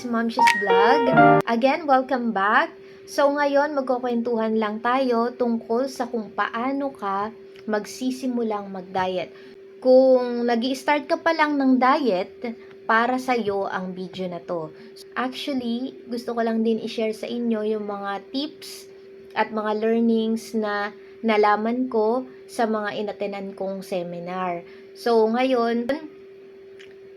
Momshies Vlog. Again, welcome back. So ngayon, magkukwentuhan lang tayo tungkol sa kung paano ka magsisimulang mag-diet. Kung nag-i-start ka pa lang ng diet, para sa'yo ang video na to. Actually, gusto ko lang din i-share sa inyo yung mga tips at mga learnings na nalaman ko sa mga inatenan kong seminar. So ngayon,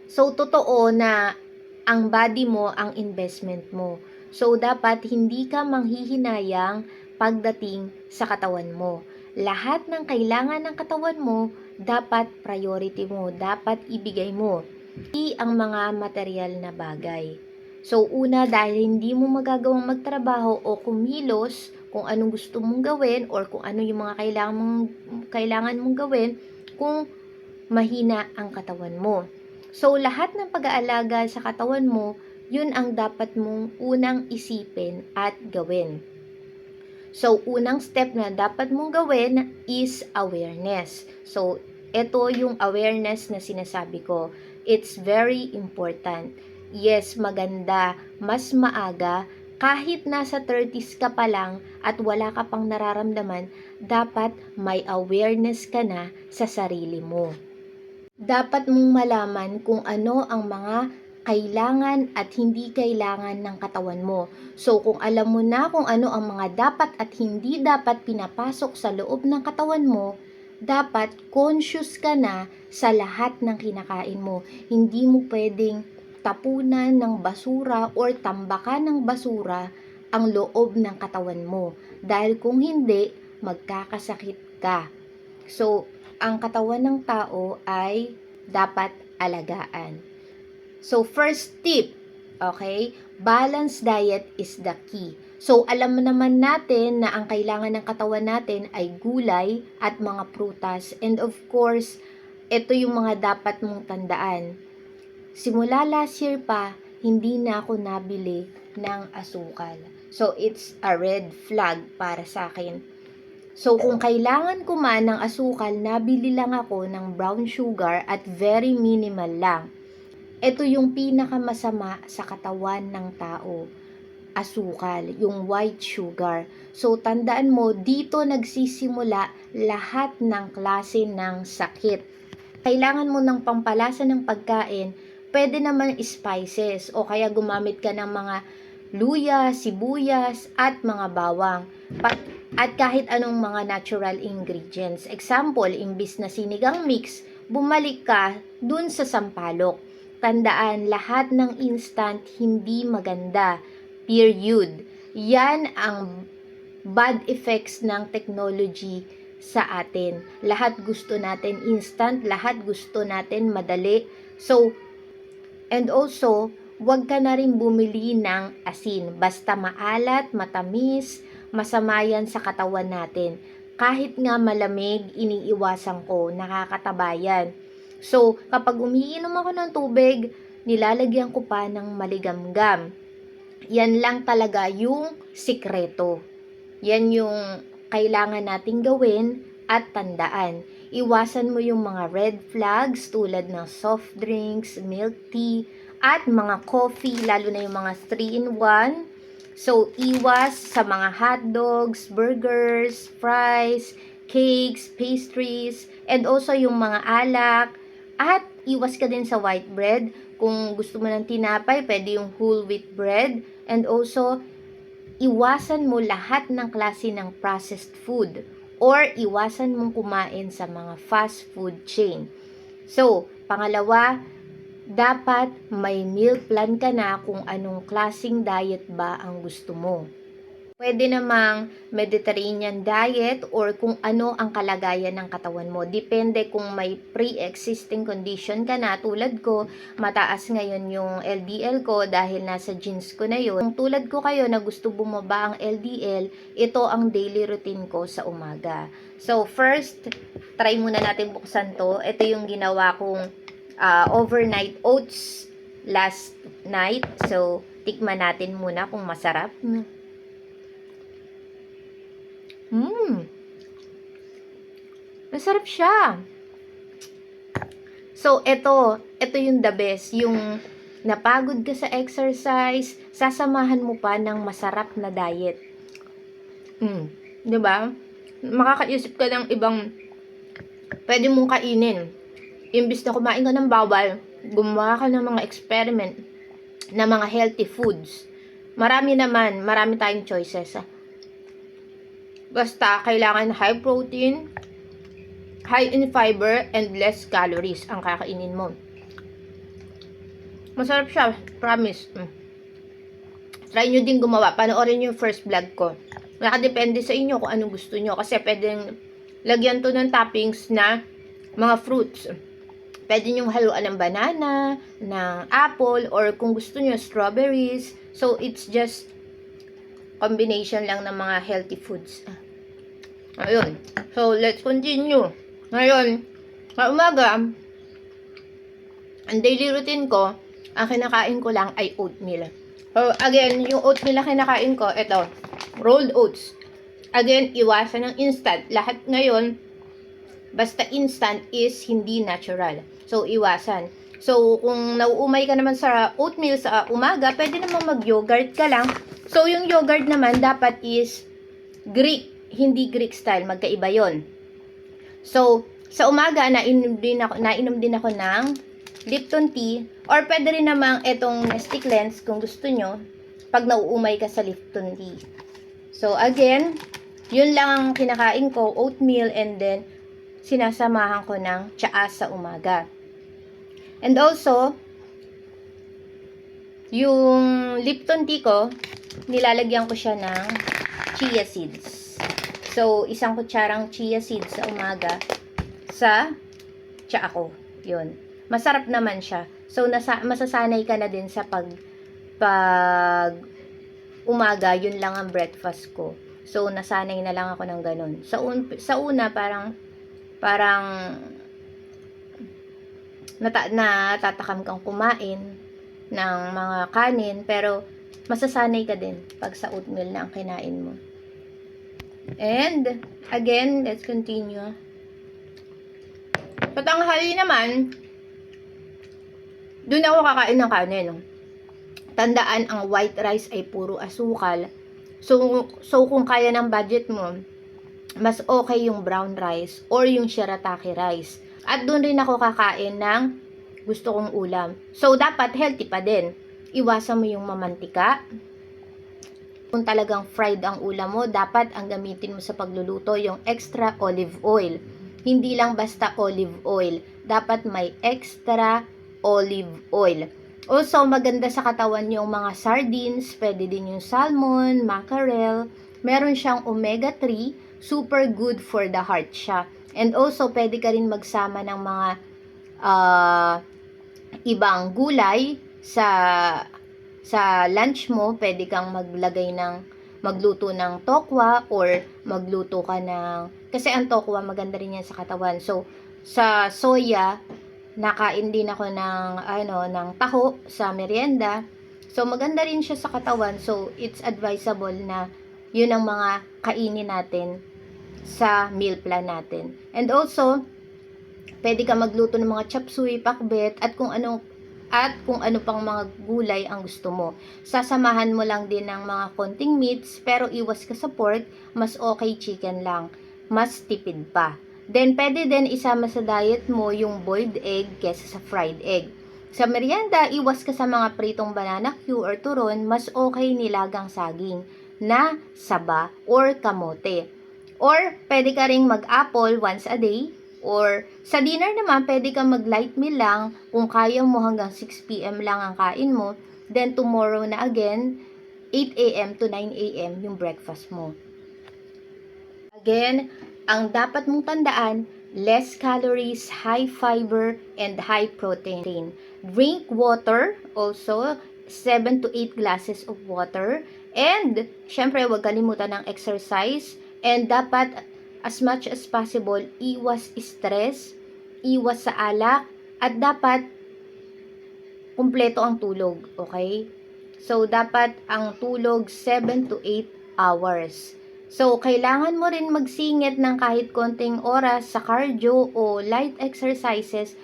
totoo na ang body mo ang investment mo. So, dapat hindi ka manghihinayang pagdating sa katawan mo. Lahat ng kailangan ng katawan mo, dapat priority mo, dapat ibigay mo. Hindi ang mga material na bagay. So, una, dahil hindi mo magagawang magtrabaho o kumilos kung anong gusto mong gawin or kung ano yung mga kailangan mong gawin kung mahina ang katawan mo. So, lahat ng pag-aalaga sa katawan mo, yun ang dapat mong unang isipin at gawin. So, unang step na dapat mong gawin is awareness. So, ito yung awareness na sinasabi ko. It's very important. Yes, maganda, mas maaga, kahit nasa 30s ka pa lang at wala ka pang nararamdaman, dapat may awareness ka na sa sarili mo. Dapat mong malaman kung ano ang mga kailangan at hindi kailangan ng katawan mo. So, kung alam mo na kung ano ang mga dapat at hindi dapat pinapasok sa loob ng katawan mo, dapat conscious ka na sa lahat ng kinakain mo. Hindi mo pwedeng tapunan ng basura or tambakan ng basura ang loob ng katawan mo. Dahil kung hindi, magkakasakit ka. So, ang katawan ng tao ay dapat alagaan. So, first tip, okay? Balanced diet is the key. So, alam naman natin na ang kailangan ng katawan natin ay gulay at mga prutas. And of course, ito yung mga dapat mong tandaan. Simula last year pa, hindi na ako nabili ng asukal. So, it's a red flag para sa akin. So, kung kailangan ko man ng asukal, nabili lang ako ng brown sugar at very minimal lang. Ito yung pinakamasama sa katawan ng tao. Asukal, yung white sugar. So, tandaan mo, dito nagsisimula lahat ng klase ng sakit. Kailangan mo ng pampalasa ng pagkain, pwede naman spices o kaya gumamit ka ng mga luya, sibuyas, at mga bawang. At kahit anong mga natural ingredients. Example, imbis na sinigang mix, bumalik ka dun sa sampalok. Tandaan, lahat ng instant hindi maganda. Period. Yan ang bad effects ng technology sa atin. Lahat gusto natin instant, lahat gusto natin madali. So, and also, huwag ka na rin bumili ng asin. Basta maalat, matamis, masama yan sa katawan natin. Kahit nga malamig, iniiwasan ko, nakakataba yan. So, kapag umiinom ako ng tubig, nilalagyan ko pa ng maligamgam. Yan lang talaga yung sikreto. Yan yung kailangan nating gawin at tandaan. Iwasan mo yung mga red flags tulad ng soft drinks, milk tea, at mga coffee, lalo na yung mga 3-in-1. So, iwas sa mga hotdogs, burgers, fries, cakes, pastries, and also yung mga alak. At iwas ka din sa white bread. Kung gusto mo ng tinapay, pwede yung whole wheat bread. And also, iwasan mo lahat ng klase ng processed food. Or iwasan mong kumain sa mga fast food chain. So, pangalawa, dapat may meal plan ka na kung anong klaseng diet ba ang gusto mo. Pwede namang Mediterranean diet or kung ano ang kalagayan ng katawan mo. Depende kung may pre-existing condition ka na. Tulad ko, mataas ngayon yung LDL ko dahil nasa genes ko na yun. Kung tulad ko kayo na gusto bumaba ang LDL, ito ang daily routine ko sa umaga. So first, try muna natin buksan to. Ito yung ginawa kong overnight oats last night. So, tikman natin muna kung masarap. Masarap siya. So, ito yung the best. Yung napagod ka sa exercise, sasamahan mo pa ng masarap na diet. 'Di ba? Makakaisip ka ng ibang pwede mong kainin. Imbis na kumain ka ng bawal, gumawa ka ng mga experiment na mga healthy foods. Marami tayong choices. Basta, kailangan high protein, high in fiber, and less calories ang kakainin mo. Masarap siya, promise. Try nyo din gumawa. Panoorin yung first vlog ko. Nakadepende sa inyo kung anong gusto nyo. Kasi pwedeng lagyan to ng toppings na mga fruits. Pwede nyo haluan ng banana, ng apple, or kung gusto nyo, strawberries. So, it's just combination lang ng mga healthy foods. Ayun. So, let's continue. Ngayon, sa umaga, ang daily routine ko, ang kinakain ko lang ay oatmeal. So, again, yung oatmeal na kinakain ko, ito, rolled oats. Again, iwasan ng instant. Lahat ngayon, basta instant is hindi natural. So, iwasan. So, kung nauumay ka naman sa oatmeal sa umaga, pwede namang mag-yogurt ka lang. So, yung yogurt naman, dapat is Greek, hindi Greek style. Magkaiba yon. So, sa umaga, nainom din ako ng Lipton tea. Or pwede rin namang itong Nestea Cleanse kung gusto nyo, pag nauumay ka sa Lipton tea. So, again, yun lang ang kinakain ko, oatmeal, and then, sinasamahan ko ng tsaa sa umaga. And also, yung Lipton tea ko, nilalagyan ko siya ng chia seeds. So, isang kutsarang chia seeds sa umaga sa tsaa ko. Yun. Masarap naman siya. So, masasanay ka na din sa pag umaga, yun lang ang breakfast ko. So, nasanay na lang ako ng ganun. Sa una, parang natatakam kang kumain ng mga kanin, pero masasanay ka din pag sa oatmeal na ang kinain mo. And, again, let's continue. Sa tanghali naman, doon ako kakain ng kanin. Tandaan, ang white rice ay puro asukal. So kung kaya ng budget mo, mas okay yung brown rice or yung shirataki rice. At doon rin ako kakain ng gusto kong ulam. So, dapat healthy pa din. Iwasan mo yung mamantika. Kung talagang fried ang ulam mo, dapat ang gamitin mo sa pagluluto yung extra olive oil. Hindi lang basta olive oil. Dapat may extra olive oil. Also, maganda sa katawan yung mga sardines, pwede din yung salmon, mackerel. Meron siyang omega-3, super good for the heart siya. And also, pwede ka rin magsama ng mga ibang gulay sa lunch mo. Pwede kang magluto ng tokwa or magluto ka ng, kasi ang tokwa maganda rin yan sa katawan. So, sa soya, nakain din ako ng taho sa merienda. So, maganda rin siya sa katawan. So, it's advisable na yun ang mga kainin natin sa meal plan natin. And also, pwede ka magluto ng mga chop suey, pakbet, at kung ano pang mga gulay ang gusto mo. Sasamahan mo lang din ng mga konting meats, pero iwas ka sa pork, mas okay chicken lang. Mas tipid pa. Then, pwede din isama sa diet mo yung boiled egg kesa sa fried egg. Sa merienda, iwas ka sa mga pritong banana Q or turon, mas okay nilagang saging na saba or kamote. Or, pwede ka ring mag-apple once a day. Or, sa dinner naman, pwede ka mag-light meal lang kung kaya mo hanggang 6 p.m. lang ang kain mo. Then, tomorrow na again, 8 a.m. to 9 a.m. yung breakfast mo. Again, ang dapat mong tandaan, less calories, high fiber, and high protein. Drink water, also, 7 to 8 glasses of water. And, syempre, huwag kalimutan ng exercise. And dapat, as much as possible, iwas stress, iwas sa alak, at dapat, kumpleto ang tulog, okay? So, dapat ang tulog 7 to 8 hours. So, kailangan mo rin magsingit ng kahit konting oras sa cardio o light exercises.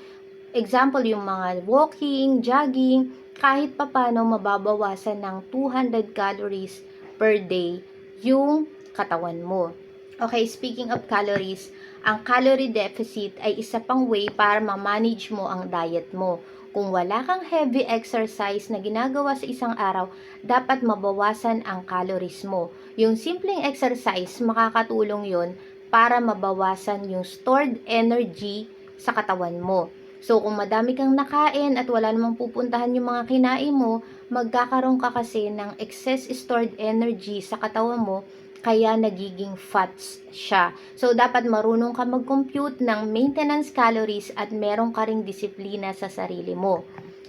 Example, yung mga walking, jogging, kahit papano mababawasan ng 200 calories per day yung katawan mo. Okay, speaking of calories, ang calorie deficit ay isa pang way para ma-manage mo ang diet mo. Kung wala kang heavy exercise na ginagawa sa isang araw, dapat mabawasan ang calories mo. Yung simpleng exercise, makakatulong yon para mabawasan yung stored energy sa katawan mo. So, kung madami kang nakain at wala namang pupuntahan yung mga kinain mo, magkakaroon ka kasi ng excess stored energy sa katawan mo, kaya nagiging fats siya. So, dapat marunong ka mag-compute ng maintenance calories at meron ka ring disiplina sa sarili mo.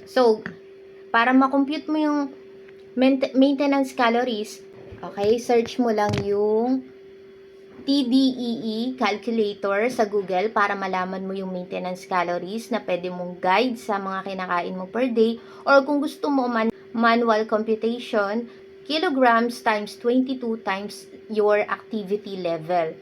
So, para ma-compute mo yung maintenance calories, okay, search mo lang yung TDEE calculator sa Google para malaman mo yung maintenance calories na pwede mong guide sa mga kinakain mo per day, or kung gusto mo manual computation, kilograms times 22 times your activity level.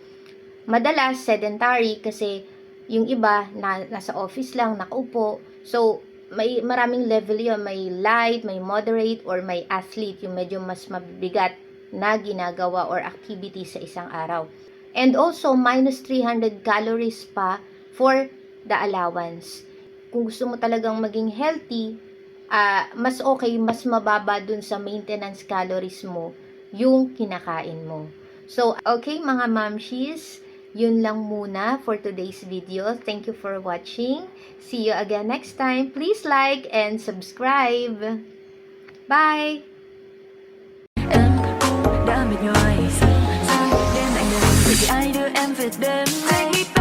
Madalas sedentary kasi yung iba nasa office lang nakaupo. So may maraming level yun, may light, may moderate, or may athlete, yung medyo mas mabigat na ginagawa or activity sa isang araw. And also, minus 300 calories pa for the allowance. Kung gusto mo talagang maging healthy, mas okay, mas mababa dun sa maintenance calories mo yung kinakain mo. So, okay mga mamshis, yun lang muna for today's video. Thank you for watching. See you again next time. Please like and subscribe. Bye! Em đã mệt nhoài, sao đêm lạnh lùng vì ai đưa em về đêm nay.